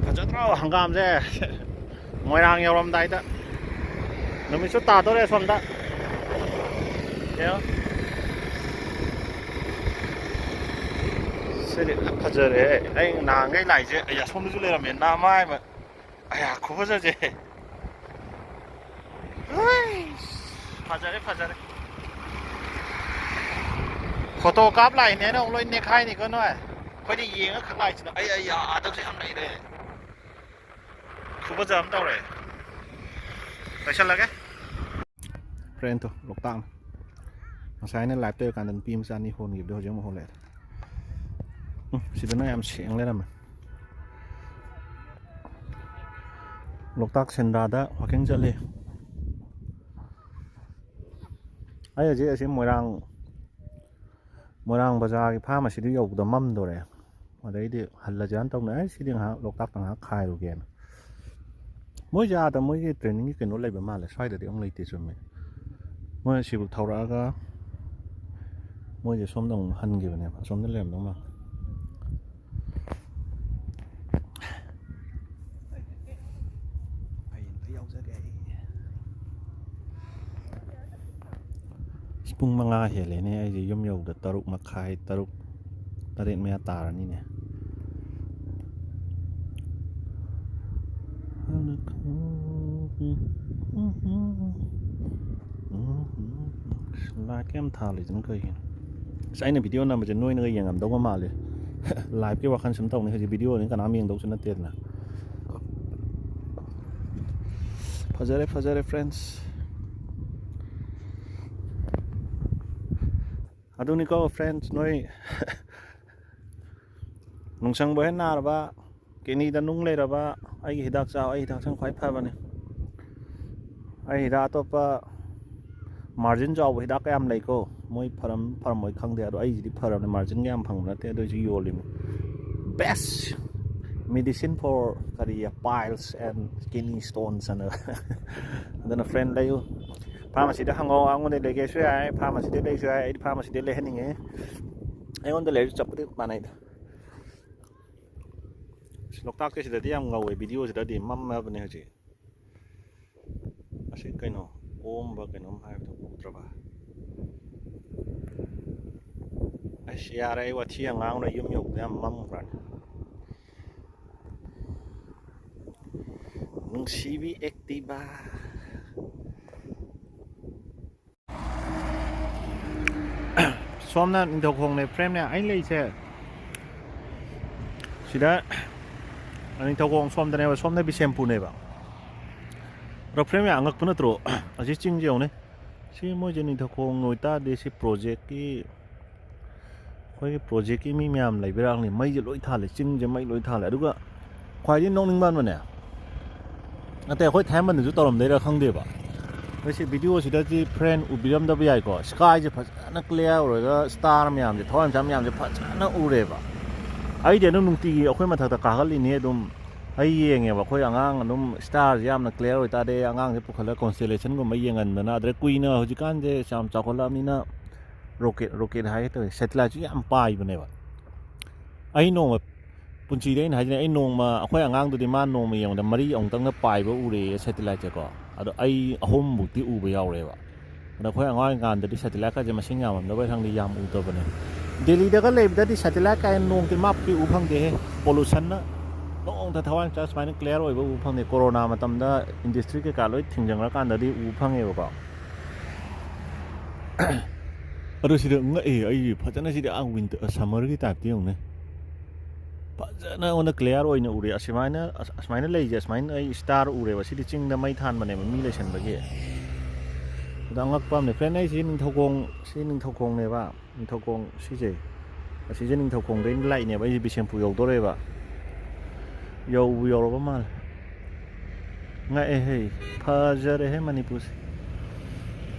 ꯐꯖꯗ꯭ꯔꯣ ꯍꯪꯒꯥꯝꯁꯦ ꯃꯣꯏꯔꯥꯡ ꯌꯧꯔꯝꯗꯥꯏꯗ ꯅꯨꯃꯤꯠꯁꯨ ꯇꯥꯗꯣꯔꯦ ꯁꯣꯝꯗ ꯁꯤꯗꯤ ꯐꯖꯔꯦ ꯑꯩ ꯅꯍꯥꯟꯈꯩ ꯂꯥꯛꯏꯁꯦ ꯑꯩ ꯑꯁꯣꯝꯗꯁꯨ ꯂꯩꯔꯝꯃꯦ ꯅꯍꯥꯟꯃꯥꯏ ꯑꯌꯥ ꯈꯨꯐꯖꯁꯦ ꯐꯖꯔꯦ ꯐꯖꯔꯦ ꯐꯣꯇꯣ ꯀꯥꯞ ꯂꯥꯛꯏꯅꯦꯅ ꯑꯃꯨꯛ ꯂꯣꯏ ꯅꯦꯛꯈꯥꯏꯅꯤꯀꯣ ꯅꯣꯏ ꯑꯩꯈꯣꯏꯗꯤ ꯌꯦꯡꯉ ꯈꯛ ꯂꯥꯛꯏꯁꯤꯅ ꯑꯩ ꯌꯥꯗꯕꯁꯦ ꯌꯥꯝ ꯂꯩꯔꯦ ꯈꯨꯐꯖ ꯑꯃ ꯇꯧꯔꯦ ꯂꯣꯏꯁꯜꯂꯒꯦ ꯐ꯭ꯔꯦꯟꯗꯣ ꯂꯣꯛꯇꯥꯛꯅ ꯉꯁꯥꯏ ꯑꯩꯅ ꯂꯥꯏꯞ ꯇꯧꯔꯀꯥꯟꯗ ꯅꯨꯄꯤ ꯃꯆꯥ ꯑꯅꯤ ꯍꯣꯟꯈꯤꯕꯗꯣ ꯍꯧꯖꯤꯛ ꯑꯃꯨꯛ ꯍꯣꯜꯂꯛꯑꯦ ꯁꯤꯗꯅ ꯌꯥꯝ ꯁꯦꯡ ꯂꯩꯔꯝꯃꯦ ꯂꯣꯛꯇꯥꯛ ꯁꯦꯟꯗ꯭ꯔꯥꯗ ꯋꯥꯛꯀꯤꯡ ꯆꯠꯂꯤ ꯑꯩ ꯍꯧꯖꯤꯛ ꯑꯁꯤ ꯃꯣꯏꯔꯥꯡ ꯕꯖꯥꯔꯒꯤ ꯐꯥꯔꯃꯥꯁꯤꯗꯨ ꯌꯧꯕꯗ ꯃꯝꯗꯣꯔꯦ ꯑꯗꯩꯗꯤ ꯍꯜꯂꯁꯤꯔꯥꯅ ꯇꯧꯅ ꯁꯤꯗꯤ ꯉꯥꯏꯍꯥꯛ ꯂꯣꯛꯇꯥꯛꯇ ꯉꯥꯏꯍꯥꯛ ꯈꯥꯏꯔꯨꯒꯦꯅ ꯃꯣꯏꯁꯦ ꯑꯥꯗ ꯃꯣꯏꯒꯤ ꯇ꯭ꯔꯦꯅꯤꯡꯒꯤ ꯀꯩꯅꯣ ꯂꯩꯕ ꯃꯥꯜꯂꯦ ꯁ꯭ꯋꯥꯏꯗꯗꯤ ꯑꯃꯨꯛ ꯂꯩꯇꯦ ꯆꯨꯝꯃꯦ ꯃꯣꯏ ꯁꯤꯕꯨ ꯊꯧꯔꯛꯑꯒ ꯃꯣꯏꯁꯦ ꯁꯣꯝꯗ ꯑꯃꯨꯛ ꯍꯟꯈꯤꯕꯅꯦꯕ ꯑꯁꯣꯝꯗ ꯂꯩꯔꯝꯗꯧ ꯃꯥꯜꯂꯦ ꯄꯨꯡ 5 ꯍꯦꯜꯂꯦꯅꯦ ꯑꯩꯁꯦ ꯌꯨꯝ ꯌꯧꯕꯗ 6:30 7 ꯃꯌꯥ ꯇꯥꯔꯅꯤꯅꯦ ꯂꯥꯏꯠ ꯌꯥꯝ ꯊꯥꯜꯂꯤꯁꯤꯅ ꯀꯩꯒꯤꯅꯣ ꯑꯩꯅ ꯚꯤꯗꯤꯑꯣ ꯅꯝꯕꯁꯦ ꯅꯣꯏꯅꯒ ꯌꯦꯡꯉꯝꯗꯧꯕ ꯃꯥꯜꯂꯦ ꯂꯥꯏꯚꯀꯤ ꯋꯥꯈꯜ ꯁꯨꯝ ꯇꯧꯅꯤ ꯍꯧꯖꯤꯛ ꯚꯤꯗꯤꯑꯣꯅꯤ ꯀꯅꯥꯝ ꯌꯦꯡꯗꯧꯁꯨ ꯅꯠꯇꯦꯗꯅ ꯐꯖꯔꯦ ꯐ꯭ꯔꯦꯟꯁ ꯑꯗꯨꯅꯤꯀꯣ ꯐ꯭ꯔꯦꯟꯁ ꯅꯣꯏ ꯅꯨꯡꯁꯪꯕ ꯍꯦꯛ ꯅꯥꯔꯕ ꯀꯤꯗꯅꯤꯗ ꯅꯨꯡ ꯂꯩꯔꯕ ꯑꯩꯒꯤ ꯍꯤꯗꯥꯛ ꯆꯥꯎ ꯑꯩ ꯍꯤꯗꯥꯛꯁꯤꯅ ꯈ꯭ꯋꯥꯏ ꯐꯕꯅꯤ ꯑꯩ ꯍꯤꯗꯥꯛ ꯑꯇꯣꯞꯄ ꯃꯥꯔꯖꯤꯟ ꯆꯥꯎꯕ ꯍꯤꯗꯥꯛ ꯀꯌꯥꯝ ꯂꯩꯀꯣ ꯃꯣꯏ ꯐꯔꯝꯃꯣꯏ ꯈꯪꯗꯦ ꯑꯗꯣ ꯑꯩꯁꯤꯗꯤ ꯐꯔꯕꯅꯤ ꯃꯥꯔꯖꯤꯟꯒ ꯌꯥꯝ ꯐꯪꯕ ꯅꯠꯇꯦ ꯑꯗꯨꯏꯁꯨ ꯌꯣꯜꯂꯤꯅꯤ ꯕꯦꯁ ꯃꯦꯗꯤꯁꯤꯟ ꯐꯣꯔ ꯀꯔꯤ ꯄꯥꯏꯜꯁ ꯑꯦꯟ ꯀꯤꯗꯅꯤ ꯁ꯭ꯇꯣꯟꯁ ꯑꯅ ꯑꯗꯨꯅ ꯐ꯭ꯔꯦꯟ ꯂꯩꯌꯨ ꯐꯥꯔꯃꯥꯁꯤꯗ ꯍꯪꯉꯣ ꯑꯩꯉꯣꯟꯗ ꯂꯩꯒꯦꯁꯨ ꯌꯥꯏ ꯐꯥꯔꯃꯥꯁꯤꯗ ꯂꯩꯁꯨ ꯌꯥꯏ ꯑꯩꯗꯤ ꯐꯥꯔꯃꯥꯁꯤꯗ ꯂꯩꯍꯟꯅꯤꯡꯉꯦ ꯑꯩꯉꯣꯟꯗ ꯂꯩꯔꯁꯨ ꯆꯞꯄꯨꯗꯤ ꯃꯥꯟꯅꯩꯗ ꯂꯣꯛꯇꯥꯛꯇ ꯁꯤꯗꯗꯤ ꯌꯥꯝ ꯉꯧꯋꯦ ꯚꯤꯗꯤꯑꯣꯁꯤꯗꯗꯤ ꯃꯝꯃꯕꯅꯦ ꯍꯧꯖꯤꯛ ꯑꯁꯤ ꯀꯩꯅꯣ ꯑꯣꯝꯕ ꯀꯩꯅꯣꯝ ꯍꯥꯏꯕꯗꯣ ꯎꯗ꯭ꯔꯕ ꯑꯁ ꯌꯥꯔꯦ ꯑꯩ ꯋꯥꯊꯤ ꯌꯥꯝ ꯉꯥꯡꯅ ꯌꯨꯝ ꯌꯧꯕꯗ ꯌꯥꯝ ꯃꯝꯈ꯭ꯔꯅꯤ ꯅꯨꯡꯁꯤꯕꯤ ꯑꯦꯛꯇꯤꯚꯥ ꯁꯣꯝꯅ ꯅꯤꯡꯊꯧꯈꯣꯡꯅꯦ ꯐ꯭ꯔꯦꯝꯅꯦ ꯑꯩꯅ ꯂꯩꯁꯦ ꯁꯤꯗ ꯅꯤꯡꯊꯧꯈꯣꯡ ꯁꯣꯝꯗꯅꯦꯕ ꯁꯣꯝꯗ ꯕꯤꯁꯦꯝꯄꯨꯔꯅꯦꯕ ꯑꯗꯣ ꯐ꯭ꯔꯦꯝ ꯌꯥꯝ ꯑꯉꯛꯄ ꯅꯠꯇ꯭ꯔꯣ ꯑꯁꯤ ꯆꯤꯡꯁꯦ ꯌꯦꯡꯉꯨꯅꯦ ꯁꯤ ꯃꯣꯏꯁꯦ ꯅꯤꯡꯊꯧꯈꯣꯡ ꯑꯣꯏꯇꯥꯔꯗꯤ ꯁꯤ ꯑꯩꯈꯣꯏꯒꯤ ꯄ꯭ꯔꯣꯖꯦꯛꯀꯤ ꯃꯤ ꯃꯌꯥꯝ ꯂꯩꯕꯩꯔꯥꯡꯅꯤ ꯃꯩꯁꯦ ꯂꯣꯏ ꯊꯥꯜꯂꯦ ꯆꯤꯡꯁꯦ ꯃꯩ ꯂꯣꯏ ꯊꯥꯜꯂꯦ ꯑꯗꯨꯒ ꯈ꯭ꯋꯥꯏꯗꯒꯤ ꯅꯣꯛꯅꯤꯡꯕ ꯑꯃꯅꯦ ꯅꯠꯇꯦ ꯑꯩꯈꯣꯏ ꯊꯥꯏꯃꯟꯗꯁꯨ ꯇꯧꯔꯝꯗꯣꯏꯔꯥ ꯈꯪꯗꯦꯕ ꯁꯤ ꯚꯤꯗꯤꯑꯣꯁꯤꯗꯗꯤ ꯐ꯭ꯔꯦꯟ ꯎꯕꯤꯔꯝꯗꯕ ꯌꯥꯏꯀꯣ ꯁ꯭ꯀꯥꯏꯁꯦ ꯐꯖꯅ ꯀ꯭ꯂꯤꯌꯥꯔ ꯑꯣꯏꯔꯒ ꯁ꯭ꯇꯥꯔ ꯃꯌꯥꯝꯁꯦ ꯊꯋꯥꯟꯃꯤꯆꯥꯛ ꯃꯌꯥꯝꯁꯦ ꯐꯖꯅ ꯎꯔꯦꯕ ꯑꯩꯗꯤ ꯑꯗꯨꯝ ꯅꯨꯡꯇꯤꯒꯤ ꯑꯩꯈꯣꯏ ꯃꯊꯛꯇ ꯀꯥꯈꯠꯂꯤꯅꯤ ꯑꯗꯨꯝ ꯑꯩ ꯌꯦꯡꯉꯦꯕ ꯑꯩꯈꯣꯏ ꯑꯉꯥꯡ ꯑꯗꯨꯝ ꯁ꯭ꯇꯥꯔꯁꯦ ꯌꯥꯝꯅ ꯀ꯭ꯂꯤꯌꯥꯔ ꯑꯣꯏꯇꯥꯔꯗꯤ ꯑꯉꯥꯡꯁꯦ ꯄꯨꯈꯠꯂꯒ ꯀꯣꯟꯁꯇꯦꯂꯦꯁꯟꯒꯨꯝꯕ ꯌꯦꯡꯍꯟꯗꯅ ꯑꯗꯩ ꯀꯨꯏꯅ ꯍꯧꯖꯤꯛꯀꯥꯟꯁꯦ ꯌꯥꯝ ꯆꯥꯎꯈꯠꯂꯛꯑꯕꯅꯤ나 ꯔꯣꯀꯦꯠ ꯍꯥꯏꯒꯦ ꯇꯧꯋꯦ ꯁꯦꯇꯤꯂꯥꯏꯠꯁꯨ ꯌꯥꯝ ꯄꯥꯏꯕꯅꯦꯕ ꯑꯩ ꯅꯣꯡꯃ ꯄꯨꯟꯁꯤꯗ ꯑꯩꯅ ꯍꯥꯏꯖꯤꯅꯦ ꯑꯩ ꯅꯣꯡꯃ ꯑꯩꯈꯣꯏ ꯑꯉꯥꯡꯗꯨꯗꯤ ꯃꯥ ꯅꯣꯡꯃ ꯌꯦꯡꯕꯗ 3 ꯑꯃꯨꯛꯇꯪꯒ ꯄꯥꯏꯕ ꯎꯔꯦꯌꯦ ꯁꯦꯇꯤꯂꯥꯏꯠꯁꯦꯀꯣ ꯑꯗꯣ ꯑꯩ 3 ꯃꯨꯛꯇꯤ ꯎꯕ ꯌꯥꯎꯔꯦꯕ ꯑꯗꯣ ꯑꯩꯈꯣꯏ ꯑꯉꯥꯡ ꯑꯣꯏꯔꯤꯀꯥꯟꯗꯗꯤ ꯁꯦꯇꯤꯂꯥꯏꯠꯀꯁꯦ ꯃꯁꯤꯡ ꯌꯥꯝꯃꯝꯗꯕꯩ ꯈꯪꯗꯦ ꯌꯥꯝ ꯎꯗꯕꯅꯦ ꯗꯦꯜꯂꯤꯗꯒ ꯂꯩꯕꯗꯗꯤ ꯁꯦꯇꯤꯂꯥꯏꯠ ꯀꯥꯏꯅ ꯅꯣꯡꯇꯤ ꯃꯥꯞꯄꯤ ꯎ ꯐꯪꯗꯦꯍꯦ ꯄꯣꯂꯨꯁꯟꯅ ꯅꯣꯡꯇ ꯊꯋꯥꯟꯃꯤꯆꯥꯛ ꯁꯨꯃꯥꯏꯅ ꯀ꯭ꯂꯤꯌꯥꯔ ꯑꯣꯏꯕ ꯎꯕ ꯐꯪꯗꯦ ꯀꯣꯔꯣꯅꯥ ꯃꯇꯝꯗ ꯏꯟꯗꯁꯇ꯭ꯔꯤ ꯀꯩꯀꯥ ꯂꯣꯏ ꯊꯤꯡꯖꯤꯟꯈ꯭ꯔꯀꯥꯟꯗꯗꯤ ꯎꯕ ꯐꯪꯉꯦꯕꯀꯣ ꯑꯗꯣ ꯁꯤꯗ ꯉꯛꯑꯦ ꯑꯩ ꯐꯖꯅ ꯁꯤꯗꯤ ꯁꯝꯃꯔꯒꯤ ꯇꯥꯏꯞꯇ ꯌꯦꯡꯉꯨꯅꯦ ꯐꯖꯅ ꯑꯩꯉꯣꯟꯗ ꯀ꯭ꯂꯤꯌꯥꯔ ꯑꯣꯏꯅ ꯎꯔꯦ ꯑꯁꯨꯃꯥꯏꯅ ꯂꯩꯁꯦ ꯑꯁꯨꯃꯥꯏꯅ ꯑꯩ ꯁ꯭ꯇꯥꯔ ꯎꯔꯦꯕ ꯁꯤꯗꯤ ꯆꯤꯡꯗ ꯃꯩ ꯊꯥꯟꯕꯅꯦꯕ ꯃꯤ ꯂꯩꯁꯟꯕꯒꯤ ꯑꯗꯣ ꯑꯉꯛꯄ ꯑꯃꯅꯦ ꯐ꯭ꯔꯦꯟ ꯑꯩ ꯁꯤ ꯅꯤꯡꯊꯧꯈꯣꯡꯅꯦꯕ ꯅꯤꯡꯊꯧꯈꯣꯡ ꯁꯤꯁꯦ ꯑꯁꯤꯁꯦ ꯅꯤꯡꯊꯧꯈꯣꯡꯗꯩꯅ ꯂꯥꯛꯏꯅꯦꯕ ꯑꯩꯁꯦ ꯕꯤꯁꯦꯝꯄꯨꯔ ꯌꯧꯗꯣꯔꯦꯕ ꯌꯧꯔꯕ ꯃꯥꯜꯂꯦ ꯉꯛꯑꯦꯍꯦ ꯐꯖꯔꯦꯍꯦ ꯃꯅꯤꯄꯨꯔꯁꯦ